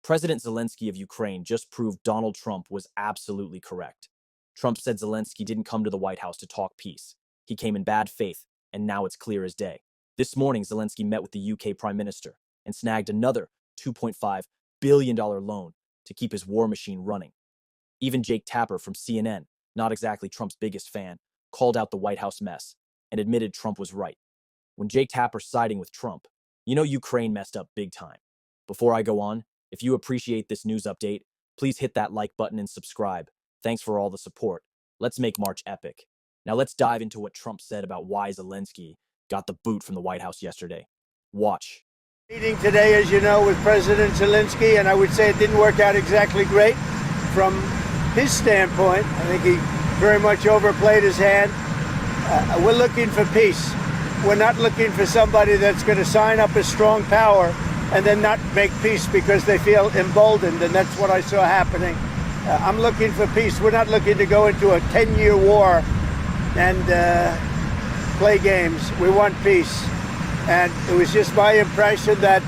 President Zelensky of Ukraine just proved Donald Trump was absolutely correct. Trump said Zelensky didn't come to the White House to talk peace. He came in bad faith, and now it's clear as day. This morning, Zelensky met with the UK Prime Minister and snagged another $2.5 billion loan to keep his war machine running. Even Jake Tapper from CNN, not exactly Trump's biggest fan, called out the White House mess and admitted Trump was right. When Jake Tapper's siding with Trump, you know Ukraine messed up big time. Before I go on, if you appreciate this news update, please hit that like button and subscribe. Thanks for all the support. Let's make March epic. Now let's dive into what Trump said about why Zelensky got the boot from the White House yesterday. Watch. Meeting today, as you know, with President Zelensky, and I would say it didn't work out exactly great from his standpoint. I think he very much overplayed his hand. We're looking for peace. We're not looking for somebody that's going to sign up as strong power and then not make peace because they feel emboldened, and that's what I saw happening. I'm looking for peace. We're not looking to go into a 10-year war and play games. We want peace. And it was just my impression that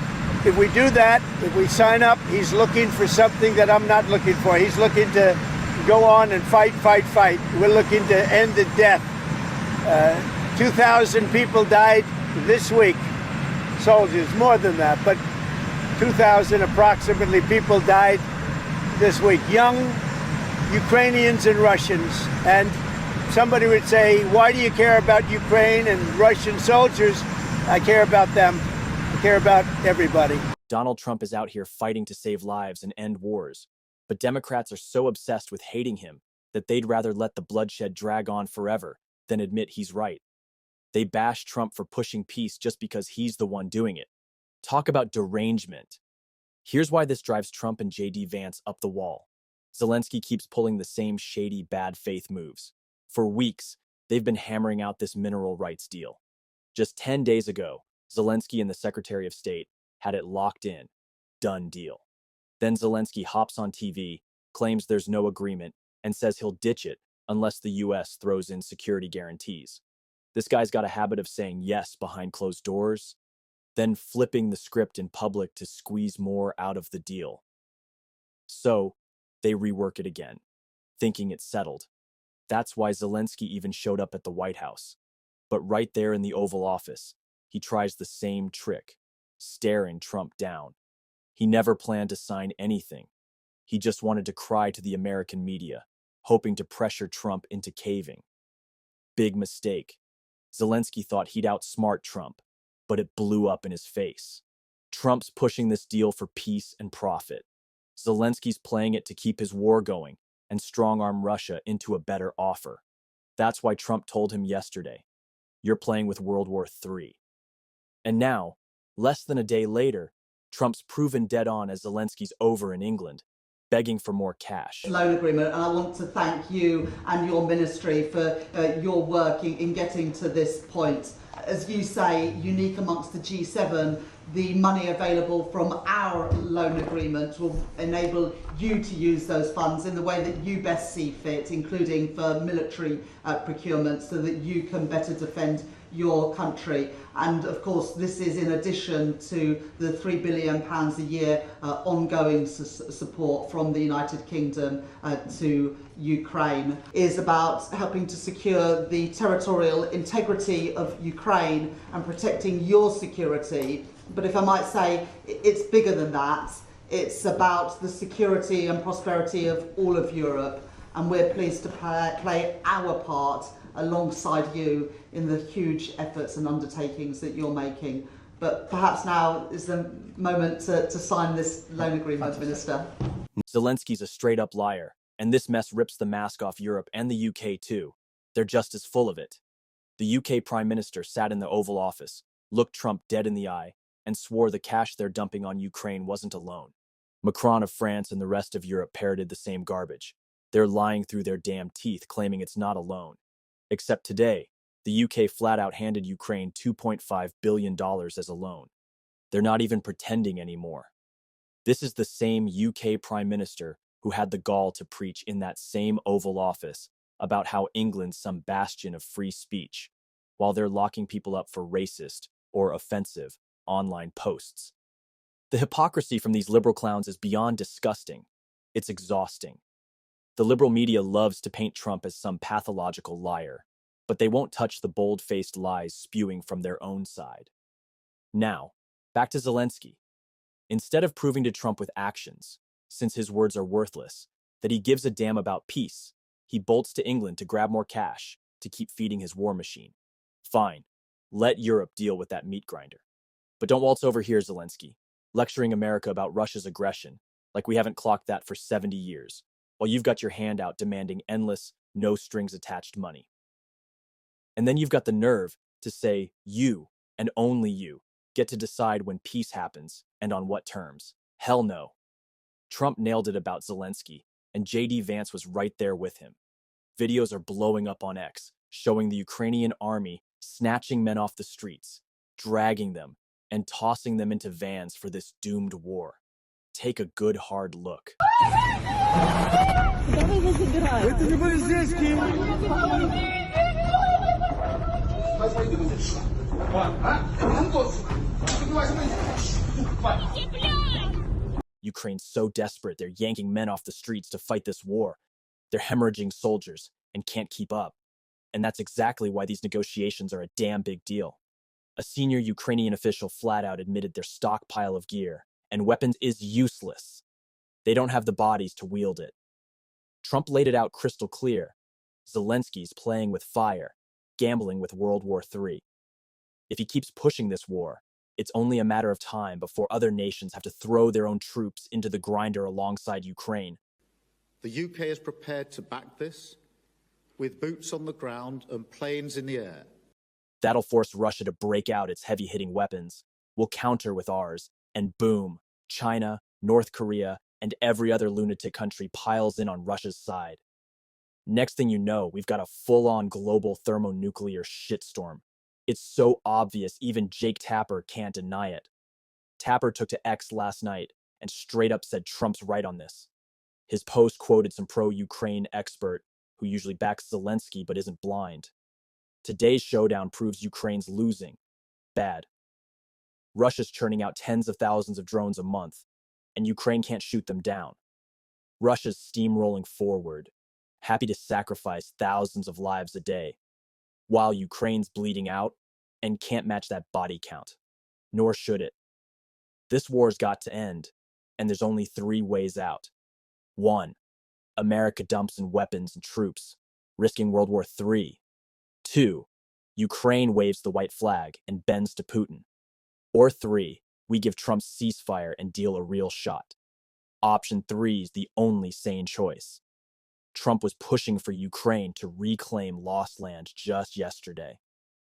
if we do that, if we sign up, he's looking for something that I'm not looking for. He's looking to go on and fight. We're looking to end the death. 2,000 people died this week. Soldiers, more than that, but 2,000 approximately people died this week. Young Ukrainians and Russians. And somebody would say, why do you care about Ukraine and Russian soldiers? I care about them. I care about everybody. Donald Trump is out here fighting to save lives and end wars, but Democrats are so obsessed with hating him that they'd rather let the bloodshed drag on forever than admit he's right. They bash Trump for pushing peace just because he's the one doing it. Talk about derangement. Here's why this drives Trump and J.D. Vance up the wall. Zelensky keeps pulling the same shady bad faith moves. For weeks, they've been hammering out this mineral rights deal. Just 10 days ago, Zelensky and the Secretary of State had it locked in. Done deal. Then Zelensky hops on TV, claims there's no agreement, and says he'll ditch it unless the US throws in security guarantees. This guy's got a habit of saying yes behind closed doors, then flipping the script in public to squeeze more out of the deal. So, they rework it again, thinking it's settled. That's why Zelensky even showed up at the White House. But right there in the Oval Office, he tries the same trick, staring Trump down. He never planned to sign anything. He just wanted to cry to the American media, hoping to pressure Trump into caving. Big mistake. Zelensky thought he'd outsmart Trump, but it blew up in his face. Trump's pushing this deal for peace and profit. Zelensky's playing it to keep his war going and strong-arm Russia into a better offer. That's why Trump told him yesterday, "You're playing with World War III." And now, less than a day later, Trump's proven dead on as Zelensky's over in England, begging for more cash. Loan agreement, and I want to thank you and your ministry for your work in getting to this point. As you say, unique amongst the G7, the money available from our loan agreement will enable you to use those funds in the way that you best see fit, including for military procurement, so that you can better defend your country. And of course, this is in addition to the £3 billion a year ongoing support from the United Kingdom to Ukraine. Is about helping to secure the territorial integrity of Ukraine and protecting your security. But if I might say, it's bigger than that. It's about the security and prosperity of all of Europe, and we're pleased to play our part alongside you in the huge efforts and undertakings that you're making. But perhaps now is the moment to sign this loan agreement, Minister. Zelensky's a straight-up liar, and this mess rips the mask off Europe and the UK too. They're just as full of it. The UK Prime Minister sat in the Oval Office, looked Trump dead in the eye, and swore the cash they're dumping on Ukraine wasn't a loan. Macron of France and the rest of Europe parroted the same garbage. They're lying through their damn teeth, claiming it's not a loan. Except today, the UK flat out handed Ukraine $2.5 billion as a loan. They're not even pretending anymore. This is the same UK Prime Minister who had the gall to preach in that same Oval Office about how England's some bastion of free speech, while they're locking people up for racist or offensive online posts. The hypocrisy from these liberal clowns is beyond disgusting. It's exhausting. The liberal media loves to paint Trump as some pathological liar, but they won't touch the bold-faced lies spewing from their own side. Now, back to Zelensky. Instead of proving to Trump with actions, since his words are worthless, that he gives a damn about peace, he bolts to England to grab more cash to keep feeding his war machine. Fine, let Europe deal with that meat grinder. But don't waltz over here, Zelensky, lecturing America about Russia's aggression, like we haven't clocked that for 70 years, while you've got your hand out demanding endless, no-strings-attached money. And then you've got the nerve to say you, and only you, get to decide when peace happens and on what terms. Hell no. Trump nailed it about Zelensky, and J.D. Vance was right there with him. Videos are blowing up on X, showing the Ukrainian army snatching men off the streets, dragging them, and tossing them into vans for this doomed war. Take a good hard look. Ukraine's so desperate they're yanking men off the streets to fight this war. They're hemorrhaging soldiers and can't keep up. And that's exactly why these negotiations are a damn big deal. A senior Ukrainian official flat out admitted their stockpile of gear and weapons is useless. They don't have the bodies to wield it. Trump laid it out crystal clear. Zelensky's playing with fire, gambling with World War III. If he keeps pushing this war, it's only a matter of time before other nations have to throw their own troops into the grinder alongside Ukraine. The UK is prepared to back this with boots on the ground and planes in the air. That'll force Russia to break out its heavy-hitting weapons. We'll counter with ours, and boom, China, North Korea, and every other lunatic country piles in on Russia's side. Next thing you know, we've got a full-on global thermonuclear shitstorm. It's so obvious even Jake Tapper can't deny it. Tapper took to X last night and straight up said Trump's right on this. His post quoted some pro-Ukraine expert who usually backs Zelensky but isn't blind. Today's showdown proves Ukraine's losing. Bad. Russia's churning out tens of thousands of drones a month, and Ukraine can't shoot them down. Russia's steamrolling forward, happy to sacrifice thousands of lives a day, while Ukraine's bleeding out and can't match that body count. Nor should it. This war's got to end, and there's only 3 ways out. 1. America dumps in weapons and troops, risking World War III. 2. Ukraine waves the white flag and bends to Putin. Or 3. We give Trump's ceasefire and deal a real shot. Option 3 is the only sane choice. Trump was pushing for Ukraine to reclaim lost land just yesterday.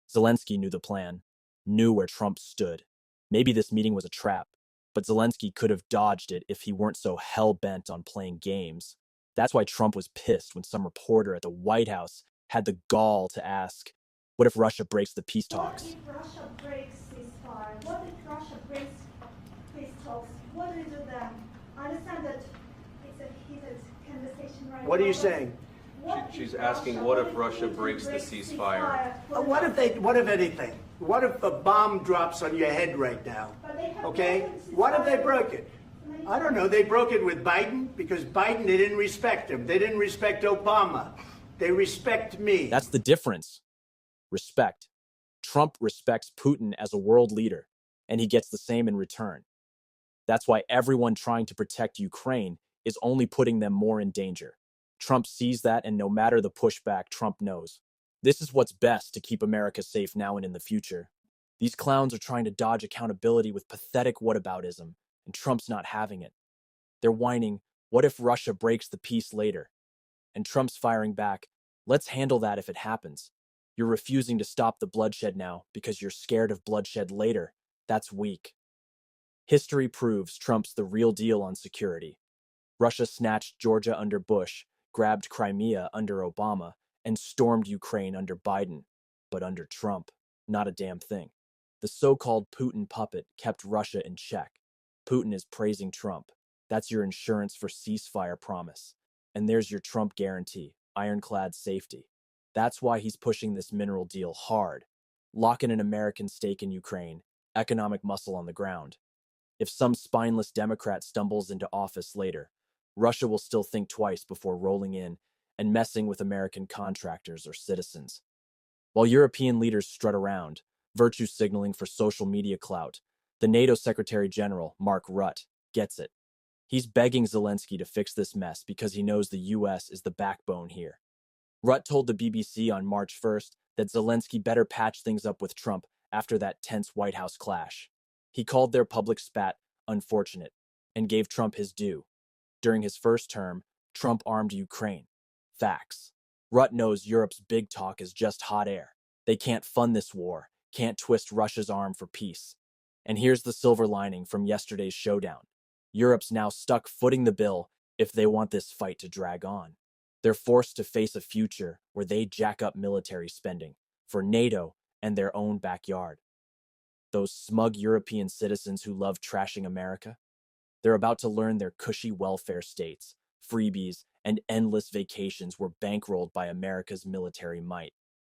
Zelensky knew the plan, knew where Trump stood. Maybe this meeting was a trap, but Zelensky could have dodged it if he weren't so hell-bent on playing games. That's why Trump was pissed when some reporter at the White House had the gall to ask, what if Russia breaks the peace talks? What if Russia breaks ceasefire? What if Russia breaks peace talks? What do we do then? I understand that it's a heated conversation right now. What are you saying? She's asking, what if Russia breaks the ceasefire? What if anything? What if a bomb drops on your head right now? Okay? What if they broke it? I don't know. They broke it with Biden because Biden, they didn't respect him. They didn't respect Obama. They respect me. That's the difference. Respect. Trump respects Putin as a world leader, and he gets the same in return. That's why everyone trying to protect Ukraine is only putting them more in danger. Trump sees that, and no matter the pushback, Trump knows. This is what's best to keep America safe now and in the future. These clowns are trying to dodge accountability with pathetic whataboutism, and Trump's not having it. They're whining, what if Russia breaks the peace later? And Trump's firing back, let's handle that if it happens. You're refusing to stop the bloodshed now because you're scared of bloodshed later. That's weak. History proves Trump's the real deal on security. Russia snatched Georgia under Bush, grabbed Crimea under Obama, and stormed Ukraine under Biden. But under Trump, not a damn thing. The so-called Putin puppet kept Russia in check. Putin is praising Trump. That's your insurance for ceasefire promise. And there's your Trump guarantee, ironclad safety. That's why he's pushing this mineral deal hard. Lock in an American stake in Ukraine, economic muscle on the ground. If some spineless Democrat stumbles into office later, Russia will still think twice before rolling in and messing with American contractors or citizens. While European leaders strut around, virtue signaling for social media clout, the NATO Secretary General, Mark Rutte, gets it. He's begging Zelensky to fix this mess because he knows the US is the backbone here. Rutte told the BBC on March 1st that Zelensky better patch things up with Trump after that tense White House clash. He called their public spat unfortunate and gave Trump his due. During his first term, Trump armed Ukraine. Facts. Rutte knows Europe's big talk is just hot air. They can't fund this war, can't twist Russia's arm for peace. And here's the silver lining from yesterday's showdown. Europe's now stuck footing the bill if they want this fight to drag on. They're forced to face a future where they jack up military spending for NATO and their own backyard. Those smug European citizens who love trashing America, they're about to learn their cushy welfare states, freebies, and endless vacations were bankrolled by America's military might.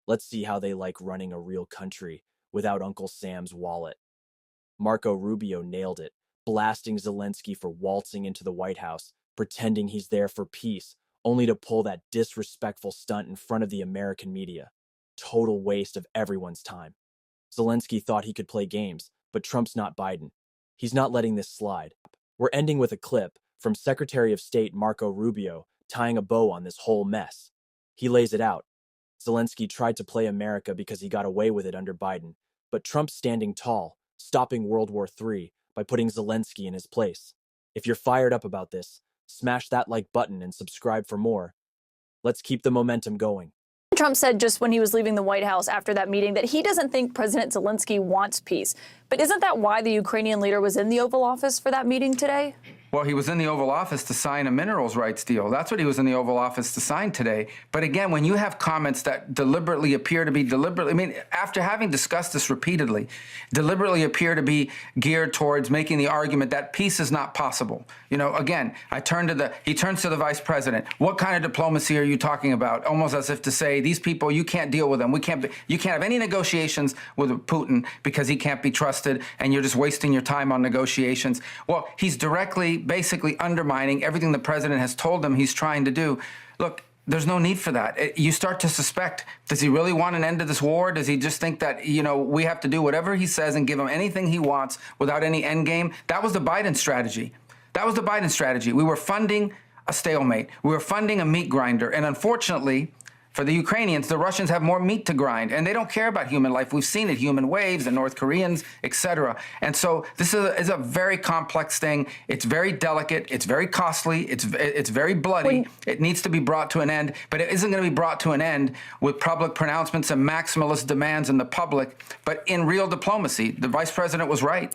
Let's see how they like running a real country without Uncle Sam's wallet. Marco Rubio nailed it, blasting Zelensky for waltzing into the White House, pretending he's there for peace, only to pull that disrespectful stunt in front of the American media. Total waste of everyone's time. Zelensky thought he could play games, but Trump's not Biden. He's not letting this slide. We're ending with a clip from Secretary of State Marco Rubio tying a bow on this whole mess. He lays it out. Zelensky tried to play America because he got away with it under Biden, but Trump's standing tall, stopping World War III by putting Zelensky in his place. If you're fired up about this, smash that like button and subscribe for more. Let's keep the momentum going. Trump said just when he was leaving the White House after that meeting that he doesn't think President Zelensky wants peace. But isn't that why the Ukrainian leader was in the Oval Office for that meeting today? Well, he was in the Oval Office to sign a minerals rights deal. That's what he was in the Oval Office to sign today. But again, when you have comments that deliberately appear to be after having discussed this repeatedly, deliberately appear to be geared towards making the argument that peace is not possible. Again, he turns to the vice president. What kind of diplomacy are you talking about? Almost as if to say, these people, you can't deal with them. You can't have any negotiations with Putin because he can't be trusted and you're just wasting your time on negotiations. Well, he's basically undermining everything the president has told him he's trying to do. Look, there's no need for that. You start to suspect, does he really want an end to this war? Does he just think that, we have to do whatever he says and give him anything he wants without any end game? That was the Biden strategy. We were funding a stalemate. We were funding a meat grinder. And unfortunately, for the Ukrainians, the Russians have more meat to grind, and they don't care about human life. We've seen it, human waves, the North Koreans, etc. And so this is a very complex thing. It's very delicate. It's very costly. It's very bloody. It needs to be brought to an end, but it isn't going to be brought to an end with public pronouncements and maximalist demands in the public, but in real diplomacy. The vice president was right.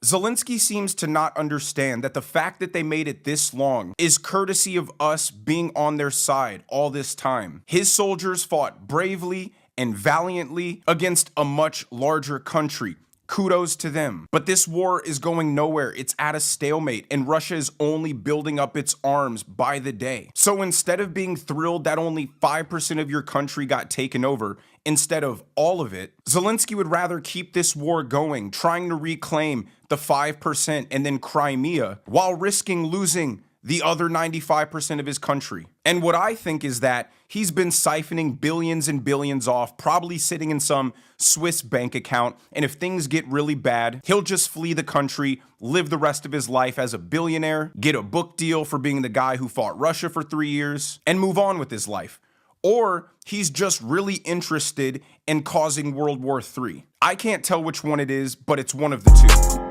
Zelensky seems to not understand that the fact that they made it this long is courtesy of us being on their side all this time. His soldiers fought bravely and valiantly against a much larger country. Kudos to them. But this war is going nowhere. It's at a stalemate, and Russia is only building up its arms by the day. So instead of being thrilled that only 5% of your country got taken over, instead of all of it, Zelensky would rather keep this war going, trying to reclaim the 5% and then Crimea, while risking losing the other 95% of his country. And what I think is that he's been siphoning billions and billions off, probably sitting in some Swiss bank account, and if things get really bad, he'll just flee the country, live the rest of his life as a billionaire, get a book deal for being the guy who fought Russia for 3 years, and move on with his life. Or he's just really interested in causing World War III. I can't tell which one it is, but it's one of the two.